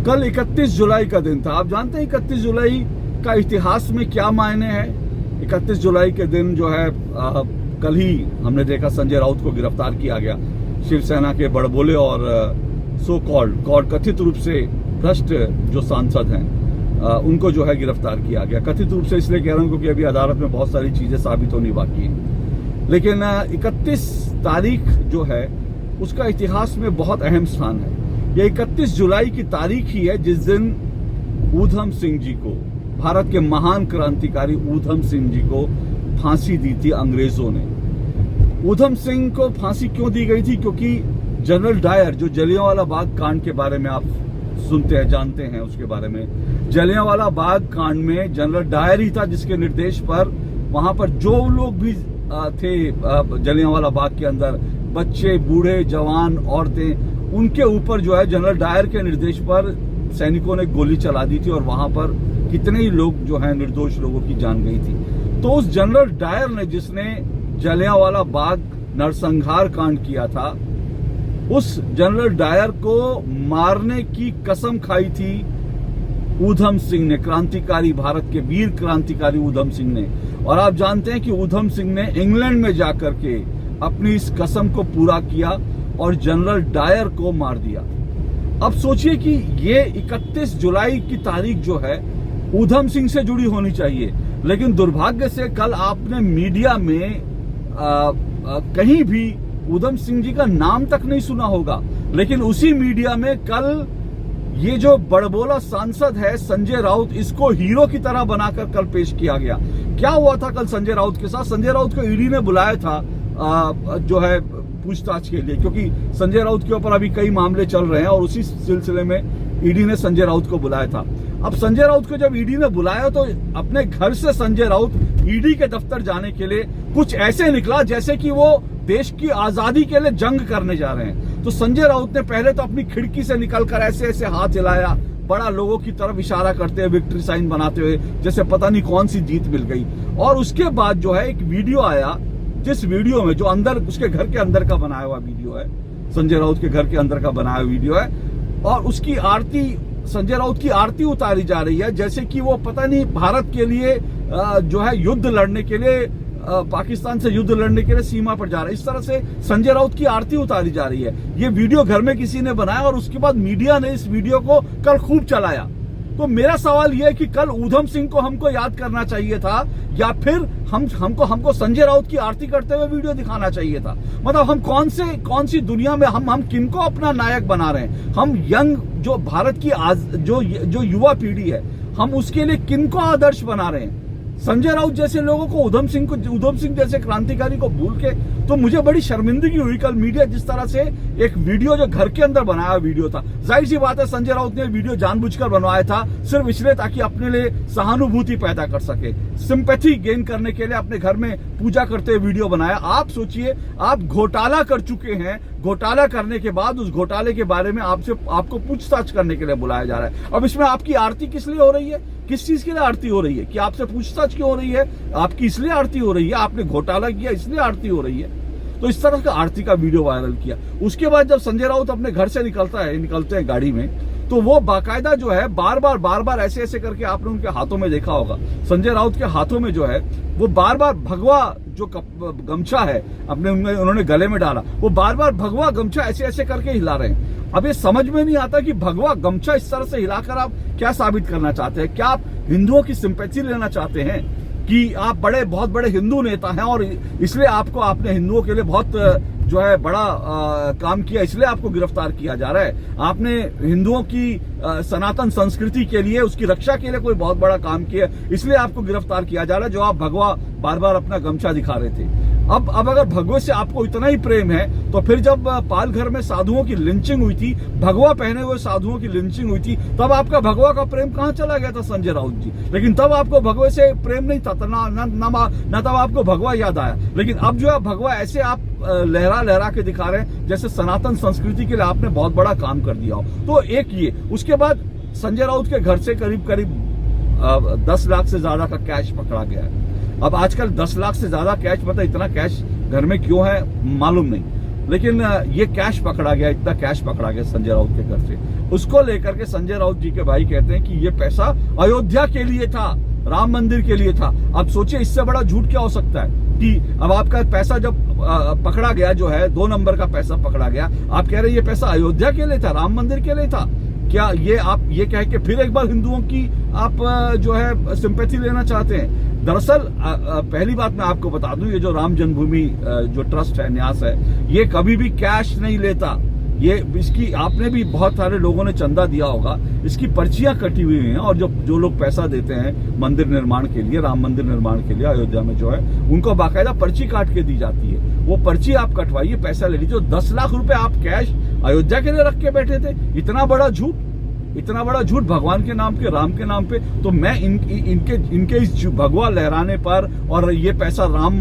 कल 31 जुलाई का दिन था। आप जानते हैं 31 जुलाई का इतिहास में क्या मायने हैं? 31 जुलाई के दिन जो है कल ही हमने देखा संजय राउत को गिरफ्तार किया गया। शिवसेना के बड़बोले और सो कॉल्ड कथित रूप से भ्रष्ट जो सांसद हैं उनको जो है गिरफ्तार किया गया। कथित रूप से इसलिए कह रहा हूं क्योंकि अभी अदालत में बहुत सारी चीजें साबित होनी बाकी हैं। लेकिन 31 तारीख जो है उसका इतिहास में बहुत अहम स्थान है। यह 31 जुलाई की तारीख ही है जिस दिन ऊधम सिंह जी को, भारत के महान क्रांतिकारी ऊधम सिंह जी को फांसी दी थी अंग्रेजों ने। ऊधम सिंह को फांसी क्यों दी गई थी? क्योंकि जनरल डायर, जो जलियांवाला बाग कांड के बारे में आप सुनते हैं, जानते हैं उसके बारे में, जलियांवाला बाग कांड में जनरल डायर ही था जिसके निर्देश पर वहां पर जो लोग भी थे जलियांवाला बाग के अंदर, बच्चे, बूढ़े, जवान, औरतें, उनके ऊपर जो है जनरल डायर के निर्देश पर सैनिकों ने गोली चला दी थी और वहां पर कितने ही लोग जो है निर्दोष लोगों की जान गई थी। तो उस जनरल डायर ने, जिसने जलियांवाला बाग नरसंहार कांड किया था, उस जनरल डायर को मारने की कसम खाई थी ऊधम सिंह ने, क्रांतिकारी, भारत के वीर क्रांतिकारी ऊधम सिंह ने। और आप जानते हैं कि ऊधम सिंह ने इंग्लैंड में जाकर के अपनी इस कसम को पूरा किया और जनरल डायर को मार दिया। अब सोचिए कि ये 31 जुलाई की तारीख जो है ऊधम सिंह से जुड़ी होनी चाहिए, लेकिन दुर्भाग्य से कल आपने मीडिया में कहीं भी ऊधम सिंह जी का नाम तक नहीं सुना होगा। लेकिन उसी मीडिया में कल ये जो बड़बोला सांसद है संजय राउत, इसको हीरो की तरह बनाकर कल पेश किया गया। क्या हुआ था कल संजय राउत के साथ? संजय राउत को ईडी ने बुलाया था जो है पूछताछ के लिए, क्योंकि संजय राउत के ऊपर अभी कई मामले चल रहे हैं और उसी सिलसिले में ईडी ने संजय राउत को बुलाया था। अब संजय राउत को जब ईडी ने बुलाया तो अपने घर से संजय राउत ईडी के दफ्तर जाने के लिए कुछ ऐसे निकला जैसे कि वो देश की आजादी के लिए जंग करने जा रहे हैं। तो संजय राउत ने पहले तो अपनी खिड़की से निकलकर ऐसे ऐसे हाथ हिलाया, बड़ा लोगों की तरफ इशारा करते हुए, विक्ट्री साइन बनाते हुए, जैसे पता नहीं कौन सी जीत मिल गई। और उसके बाद जो है एक वीडियो आया, जिस वीडियो में, जो अंदर उसके घर के अंदर का बनाया हुआ वीडियो है, संजय राउत के घर के अंदर का बनाया हुआ वीडियो है, और उसकी आरती, संजय राउत की आरती उतारी जा रही है जैसे कि वो पता नहीं भारत के लिए जो है युद्ध लड़ने के लिए, पाकिस्तान से युद्ध लड़ने के लिए सीमा पर जा रहा है। इस तरह से संजय राउत की आरती उतारी जा रही है। ये वीडियो घर में किसी ने बनाया और उसके बाद मीडिया ने इस वीडियो को कल खूब चलाया। तो मेरा सवाल यह है कि कल ऊधम सिंह को हमको याद करना चाहिए था या फिर हमको संजय राउत की आरती करते हुए वीडियो दिखाना चाहिए था? मतलब हम कौन सी दुनिया में हम किनको अपना नायक बना रहे हैं? हम यंग, जो भारत की जो युवा पीढ़ी है, हम उसके लिए किनको आदर्श बना रहे हैं? संजय राउत जैसे लोगों को, ऊधम सिंह जैसे क्रांतिकारी को भूल के। तो मुझे बड़ी शर्मिंदगी हुई कल मीडिया जिस तरह से एक वीडियो जो घर के अंदर बनाया वीडियो था। जाहिर सी बात है संजय राउत ने वीडियो जानबूझकर बनवाया था, सिर्फ इसलिए ताकि अपने लिए सहानुभूति पैदा कर सके, सिंपैथी गेन करने के लिए अपने घर में पूजा करते हुए वीडियो बनाया। आप सोचिए, आप घोटाला कर चुके हैं, घोटाला करने के बाद उस घोटाले के बारे में आपको पूछताछ करने के लिए बुलाया जा रहा है। अब इसमें आपकी आरती किस लिए हो रही है? किस चीज के लिए आरती हो रही है? कि आपसे पूछताछ क्यों हो रही है? आपकी इसलिए आरती हो रही है, आपने घोटाला किया इसलिए आरती हो रही है। तो इस तरह का आरती का वीडियो वायरल किया। उसके बाद जब संजय राउत अपने घर से निकलते हैं गाड़ी में, तो वो बाकायदा जो है बार बार ऐसे करके आपने उनके हाथों में देखा होगा, संजय राउत के हाथों में जो है वो बार भगवा जो गमछा है अपने उन्होंने गले में डाला, वो बार भगवा गमछा ऐसे करके हिला रहे हैं। अब ये समझ में नहीं आता कि भगवा गमछा इस तरह से हिलाकर आप क्या साबित करना चाहते हैं? क्या आप हिंदुओं की सिंपैथी लेना चाहते हैं कि आप बहुत बड़े हिंदू नेता हैं और इसलिए आपने हिंदुओं के लिए बहुत जो है बड़ा काम किया, इसलिए आपको गिरफ्तार किया जा रहा है? आपने हिंदुओं की सनातन संस्कृति के लिए, उसकी रक्षा के लिए कोई बहुत बड़ा काम किया, इसलिए आपको गिरफ्तार किया जा रहा है, जो आप भगवा बार अपना गमछा दिखा रहे थे। अब अगर भगवे से आपको इतना ही प्रेम है तो फिर जब पालघर में साधुओं की लिंचिंग हुई थी, भगवा पहने हुए साधुओं की लिंचिंग हुई थी, तब आपका भगवा का प्रेम कहां चला गया था संजय राउत जी? लेकिन तब आपको भगवे से प्रेम नहीं था, ना तब आपको भगवा याद आया। लेकिन अब जो है भगवा ऐसे आप लहरा के दिखा रहे हैं जैसे सनातन संस्कृति के लिए आपने बहुत बड़ा काम कर दिया हो। तो एक ये, उसके बाद संजय राउत के घर से करीब 10 लाख से ज्यादा का कैश पकड़ा गया है। अब आजकल 10 लाख से ज्यादा कैश, पता इतना कैश घर में क्यों है मालूम नहीं। लेकिन ये कैश पकड़ा गया, इतना कैश पकड़ा गया संजय राउत के घर से। उसको लेकर के संजय राउत जी के भाई कहते हैं कि ये पैसा अयोध्या के लिए था, राम मंदिर के लिए था। अब सोचिए इससे बड़ा झूठ क्या हो सकता है कि अब आपका पैसा जब पकड़ा गया, जो है 2 नंबर का पैसा पकड़ा गया, आप कह रहे हैं ये पैसा अयोध्या के लिए था, राम मंदिर के लिए था। क्या ये आप ये कह के फिर एक बार हिंदुओं की आप जो है सिंपैथी लेना चाहते हैं? दरअसल पहली बात मैं आपको बता दूं, ये जो राम जन्मभूमि जो ट्रस्ट है, न्यास है, ये कभी भी कैश नहीं लेता। ये इसकी आपने भी बहुत सारे लोगों ने चंदा दिया होगा, इसकी पर्चियां कटी हुई हैं, और जो लोग पैसा देते हैं मंदिर निर्माण के लिए, राम मंदिर निर्माण के लिए अयोध्या में जो है, उनको बाकायदा पर्ची काट के दी जाती है। वो पर्ची आप कटवाइए, पैसा ले लीजिए। 10 लाख रुपए आप कैश अयोध्या के लिए रख के बैठे थे। इतना बड़ा झूठ भगवान के नाम के, राम के नाम पे। तो मैं इनके इस भगवा लहराने पर और ये पैसा राम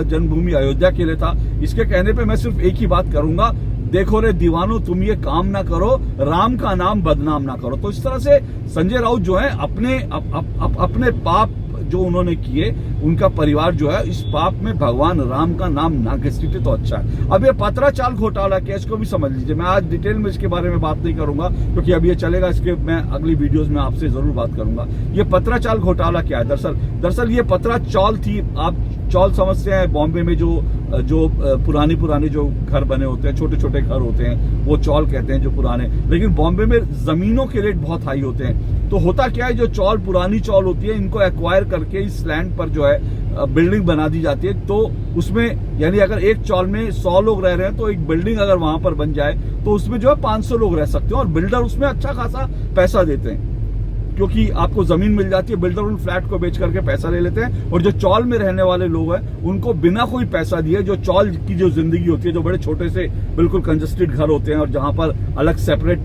जन्मभूमि अयोध्या के लिए था, इसके कहने पे मैं सिर्फ एक ही बात करूंगा, देखो रे दीवानो, तुम ये काम ना करो, राम का नाम बदनाम ना करो। तो इस तरह से संजय राउत जो है अपने पाप जो उन्होंने किए, उनका परिवार जो है इस पाप में भगवान राम का नाम ना घसीटे तो अच्छा है। अब ये पत्राचाल घोटाला केस को भी समझ लीजिए। मैं आज डिटेल में इसके बारे में बात नहीं करूंगा क्योंकि अब ये चलेगा, इसके मैं अगली वीडियोस में आपसे जरूर बात करूंगा। ये पत्राचाल घोटाला क्या है? दरअसल ये पत्राचाल थी। आप चौल समझते हैं, बॉम्बे में जो पुराने जो घर बने होते हैं, छोटे छोटे घर होते हैं, वो चौल कहते हैं जो पुराने। लेकिन बॉम्बे में जमीनों के रेट बहुत हाई होते हैं। तो होता क्या है, जो चौल पुरानी चौल होती है, इनको एक्वायर करके इस लैंड पर जो है बिल्डिंग बना दी जाती है। तो उसमें यानी अगर एक चौल में 100 लोग रह रहे हैं तो एक बिल्डिंग अगर वहां पर बन जाए तो उसमें जो है 500 लोग रह सकते हैं, और बिल्डर उसमें अच्छा खासा पैसा देते हैं क्योंकि आपको जमीन मिल जाती है। बिल्डर उन फ्लैट को बेच करके पैसा ले लेते हैं, और जो चौल में रहने वाले लोग हैं उनको बिना कोई पैसा दिए, जो चौल की जो जिंदगी होती है, जो बड़े छोटे से बिल्कुल कंजस्टेड घर होते हैं और जहां पर अलग सेपरेट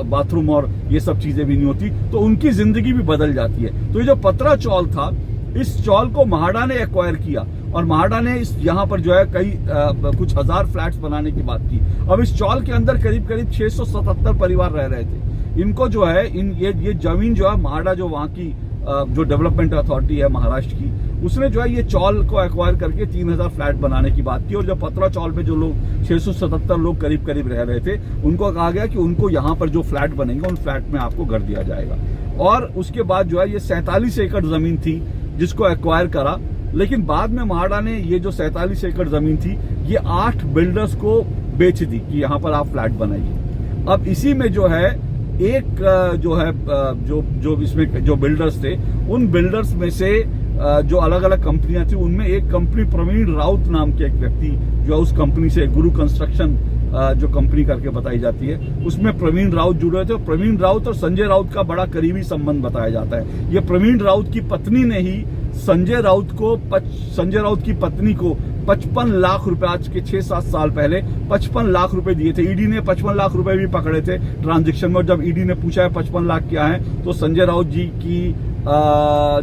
बाथरूम और ये सब चीजें भी नहीं होती, तो उनकी जिंदगी भी बदल जाती है। तो ये जो पतरा चौल था, इस चौल को म्हाडा ने एक्वायर किया, और म्हाडा ने इस यहाँ पर जो है कुछ हजार फ्लैट्स बनाने की बात की। अब इस चौल के अंदर करीब 677 परिवार रह रहे थे। इनको जो है ये जमीन जो है म्हाडा, जो वहाँ की जो डेवलपमेंट अथॉरिटी है महाराष्ट्र की, उसने जो है ये चौल को एक्वायर करके 3000 फ्लैट बनाने की बात की। और जो पतरा चौल में जो लोग 677 लोग करीब रह रहे थे, उनको कहा गया कि उनको यहाँ पर जो फ्लैट बनेंगे उन फ्लैट में आपको घर दिया जाएगा। और उसके बाद जो है ये 47 एकड़ जमीन थी जिसको एक्वायर करा। लेकिन बाद में म्हाडा ने ये जो 47 एकड़ जमीन थी, ये 8 बिल्डर्स को बेच दी कि यहाँ पर आप फ्लैट बनाइए। अब इसी में जो है एक जो है जो इसमें जो बिल्डर्स थे, उन बिल्डर्स में से जो अलग अलग कंपनियां थी, उनमें एक कंपनी प्रवीण राउत नाम के एक व्यक्ति जो है उस कंपनी से, गुरु कंस्ट्रक्शन जो कंपनी करके बताई जाती है, उसमें प्रवीण राउत जुड़े थे। प्रवीण राउत और संजय राउत का बड़ा करीबी संबंध बताया जाता है। ये प्रवीण राउत की पत्नी ने ही संजय राउत की पत्नी को 55 लाख रुपए, आज के 6-7 साल पहले 55 लाख रुपए दिए थे। ईडी ने 55 लाख रुपए भी पकड़े थे ट्रांजैक्शन में। और जब ईडी ने पूछा है 55 लाख क्या है, तो संजय राउत जी की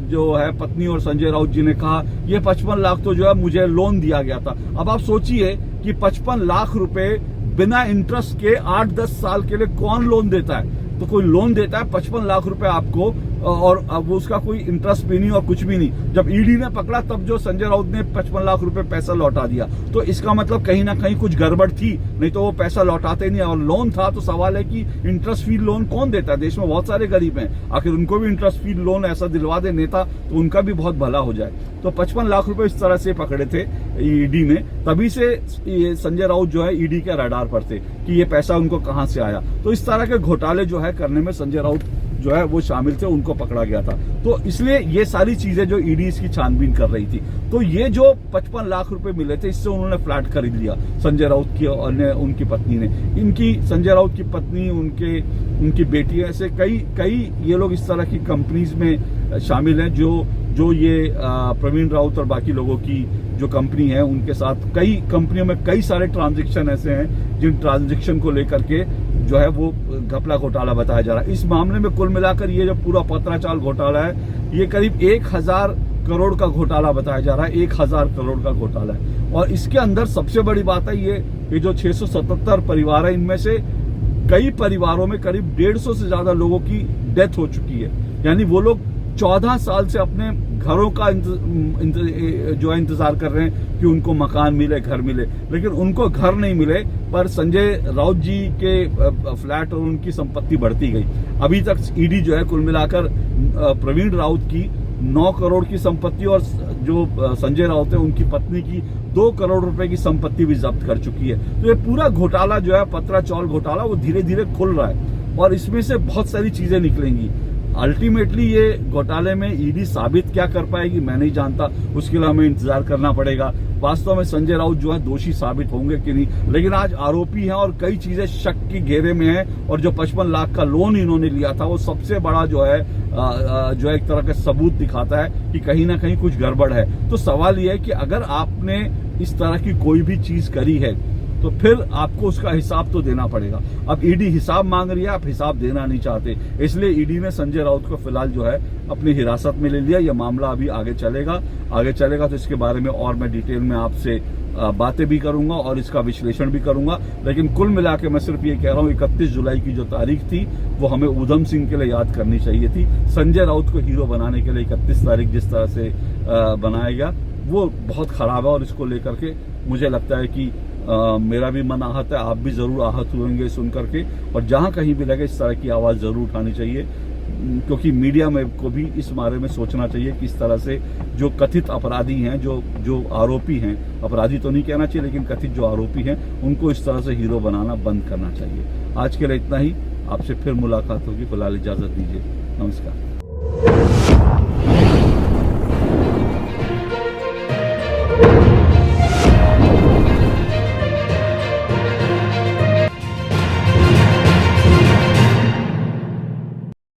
जो है पत्नी और संजय राउत जी ने कहा ये 55 लाख तो जो है मुझे लोन दिया गया था। अब आप सोचिए कि 55 लाख रुपए बिना इंटरेस्ट के 8-10 साल के लिए कौन लोन देता है? तो कोई लोन देता है 55 लाख रुपए आपको, और अब उसका कोई इंटरेस्ट भी नहीं और कुछ भी नहीं। जब ईडी ने पकड़ा तब जो संजय राउत ने 55 लाख रुपए पैसा लौटा दिया। तो इसका मतलब कहीं ना कहीं कुछ गड़बड़ थी, नहीं तो वो पैसा लौटाते नहीं। और लोन था तो सवाल है कि इंटरेस्ट फ्री लोन कौन देता है? देश में बहुत सारे गरीब हैं, आखिर उनको भी इंटरेस्ट फ्री लोन ऐसा दिलवा दे नेता तो उनका भी बहुत भला हो जाए। तो 55 लाख रुपए इस तरह से पकड़े थे ईडी ने, तभी से ये संजय राउत जो है ईडी के रडार पर थे कि ये पैसा उनको कहां से आया। तो इस तरह के घोटाले जो है करने में संजय राउत जो है वो शामिल थे, उनको पकड़ा गया था। तो इसलिए ये सारी चीजें जो ईडी इसकी छानबीन कर रही थी, तो ये जो 55 लाख रुपए मिले थे, इससे उन्होंने फ्लैट खरीद लिया संजय राउत की और उनकी पत्नी ने। इनकी संजय राउत की पत्नी, उनकी बेटी, ऐसे कई ये लोग इस तरह की कंपनीज में शामिल हैं जो ये प्रवीण राउत और बाकी लोगों की जो कंपनी है उनके साथ कई कंपनियों में कई सारे ट्रांजैक्शन ऐसे हैं जिन ट्रांजैक्शन को लेकर के जो है वो घपला घोटाला बताया जा रहा है। इस मामले में कुल मिलाकर ये जो पूरा पत्राचाल घोटाला है, ये करीब 1000 करोड़ का घोटाला बताया जा रहा है। 1000 करोड़ का घोटाला है। और इसके अंदर सबसे बड़ी बात है ये जो 677 परिवार है, इनमें से कई परिवारों में करीब 150 से ज्यादा लोगों की डेथ हो चुकी है। यानी वो लोग 14 साल से अपने घरों का जो है इंतजार कर रहे हैं कि उनको मकान मिले, घर मिले, लेकिन उनको घर नहीं मिले, पर संजय राउत जी के फ्लैट और उनकी संपत्ति बढ़ती गई। अभी तक ईडी जो है कुल मिलाकर प्रवीण राउत की 9 करोड़ की संपत्ति और जो संजय राउत है उनकी पत्नी की 2 करोड़ रुपए की संपत्ति भी जब्त कर चुकी है। तो ये पूरा घोटाला जो है, पतरा चौल घोटाला, वो धीरे धीरे खुल रहा है और इसमें से बहुत सारी चीजें निकलेंगी। अल्टीमेटली ये घोटाले में ईडी साबित क्या कर पाएगी मैं नहीं जानता, उसके लिए हमें इंतजार करना पड़ेगा। वास्तव में संजय राउत जो है दोषी साबित होंगे कि नहीं, लेकिन आज आरोपी हैं और कई चीजें शक की घेरे में है। और जो 55 लाख का लोन इन्होंने लिया था वो सबसे बड़ा जो है एक तरह का सबूत दिखाता है कि कहीं ना कहीं कुछ गड़बड़ है। तो सवाल यह है कि अगर आपने इस तरह की कोई भी चीज करी है तो फिर आपको उसका हिसाब तो देना पड़ेगा। अब ईडी हिसाब मांग रही है, आप हिसाब देना नहीं चाहते, इसलिए ईडी ने संजय राउत को फिलहाल जो है अपनी हिरासत में ले लिया। यह मामला अभी आगे चलेगा तो इसके बारे में और मैं डिटेल में आपसे बातें भी करूंगा और इसका विश्लेषण भी करूंगा। लेकिन कुल मिला के मैं सिर्फ ये कह रहा हूं, 31 जुलाई की जो तारीख थी वो हमें उधम सिंह के लिए याद करनी चाहिए थी। संजय राउत को हीरो बनाने के लिए 31 तारीख जिस तरह से बनाया गया वो बहुत खराब है और इसको लेकर के मुझे लगता है कि मेरा भी मन आहत है, आप भी जरूर आहत होंगे सुन करके। और जहां कहीं भी लगे इस तरह की आवाज जरूर उठानी चाहिए, क्योंकि मीडिया में को भी इस बारे में सोचना चाहिए कि इस तरह से जो कथित अपराधी हैं, जो आरोपी हैं, अपराधी तो नहीं कहना चाहिए लेकिन कथित जो आरोपी हैं उनको इस तरह से हीरो बनाना बंद करना चाहिए। आज के लिए इतना ही, आपसे फिर मुलाकात होगी, फिलहाल इजाजत दीजिए, नमस्कार।